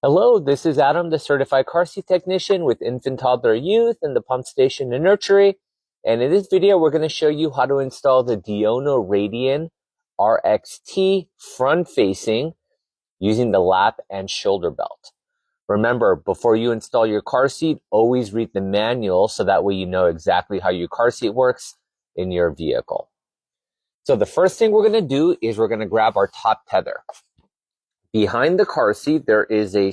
Hello, this is Adam, the certified car seat technician with infant, toddler, youth and the pump station and nursery. And in this video, we're going to show you how to install the Diono Radian RXT front facing using the lap and shoulder belt. Remember, before you install your car seat, always read the manual so that way you know exactly how your car seat works in your vehicle. So the first thing we're going to do is we're going to grab our top tether. Behind the car seat, there's a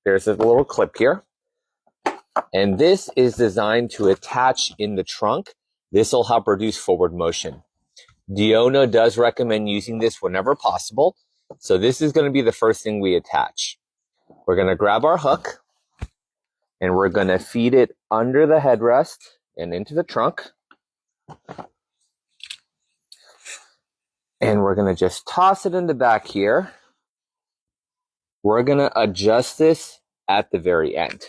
little clip here, and this is designed to attach in the trunk. This will help reduce forward motion. Diono does recommend using this whenever possible. So this is going to be the first thing we attach. We're going to grab our hook, and we're going to feed it under the headrest and into the trunk. And we're going to just toss it in the back here. We're going to adjust this at the very end.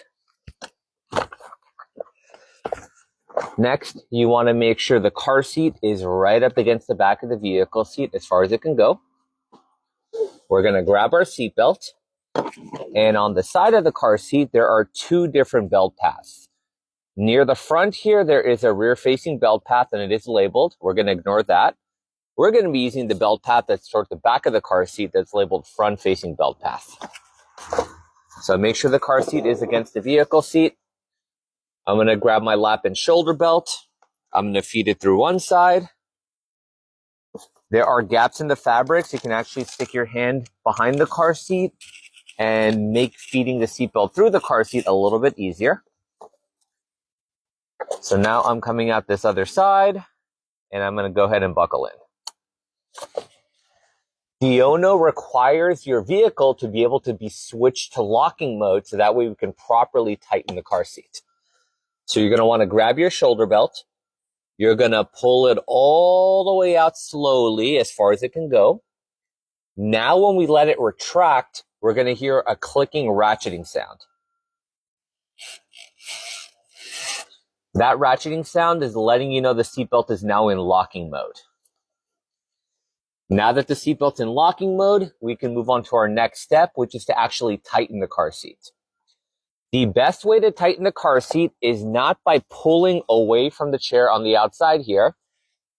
Next, you want to make sure the car seat is right up against the back of the vehicle seat as far as it can go. We're going to grab our seat belt. And on the side of the car seat, there are two different belt paths. Near the front here, there is a rear-facing belt path, and it is labeled. We're going to ignore that. We're going to be using the belt path that's toward the back of the car seat that's labeled front-facing belt path. So make sure the car seat is against the vehicle seat. I'm going to grab my lap and shoulder belt. I'm going to feed it through one side. There are gaps in the fabric, so you can actually stick your hand behind the car seat and make feeding the seatbelt through the car seat a little bit easier. So now I'm coming out this other side, and I'm going to go ahead and buckle in. Diono requires your vehicle to be able to be switched to locking mode so that way we can properly tighten the car seat. So you're going to want to grab your shoulder belt. You're going to pull it all the way out slowly as far as it can go. Now when we let it retract, we're going to hear a clicking ratcheting sound. That ratcheting sound is letting you know the seatbelt is now in locking mode. Now that the seatbelt's in locking mode, we can move on to our next step, which is to actually tighten the car seat. The best way to tighten the car seat is not by pulling away from the chair on the outside here.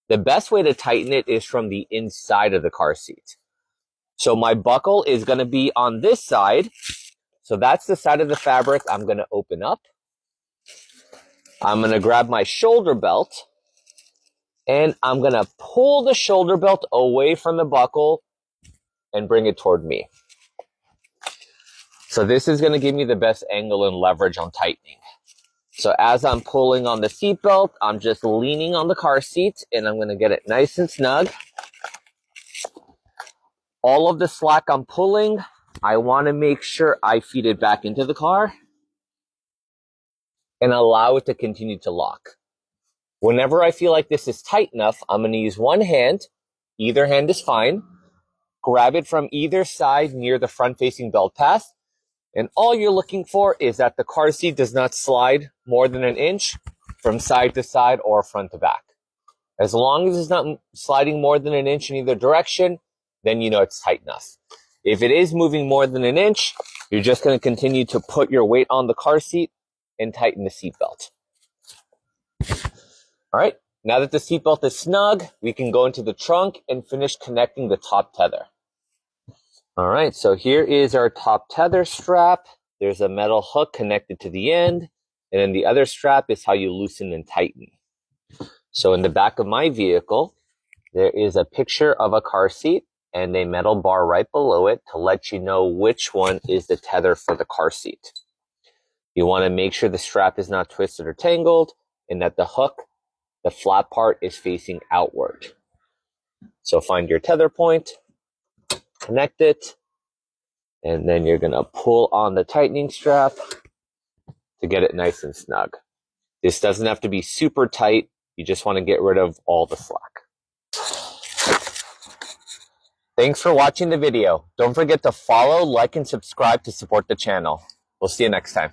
The best way to tighten it is from the inside of the car seat. So my buckle is going to be on this side. So that's the side of the fabric I'm going to open up. I'm going to grab my shoulder belt. And I'm going to pull the shoulder belt away from the buckle and bring it toward me. So this is going to give me the best angle and leverage on tightening. So as I'm pulling on the seat belt, I'm just leaning on the car seat and I'm going to get it nice and snug. All of the slack I'm pulling, I want to make sure I feed it back into the car and allow it to continue to lock. Whenever I feel like this is tight enough, I'm going to use one hand. Either hand is fine. Grab it from either side near the front-facing belt path. And all you're looking for is that the car seat does not slide more than an inch from side to side or front to back. As long as it's not sliding more than an inch in either direction, then you know it's tight enough. If it is moving more than an inch, you're just going to continue to put your weight on the car seat and tighten the seat belt. All right, now that the seatbelt is snug, we can go into the trunk and finish connecting the top tether. All right, so here is our top tether strap. There's a metal hook connected to the end, and then the other strap is how you loosen and tighten. So in the back of my vehicle, there is a picture of a car seat and a metal bar right below it to let you know which one is the tether for the car seat. You want to make sure the strap is not twisted or tangled and that the hook, the flat part, is facing outward. So find your tether point, connect it, and then you're going to pull on the tightening strap to get it nice and snug. This doesn't have to be super tight. You just want to get rid of all the slack. Thanks for watching the video. Don't forget to follow, like, and subscribe to support the channel. We'll see you next time.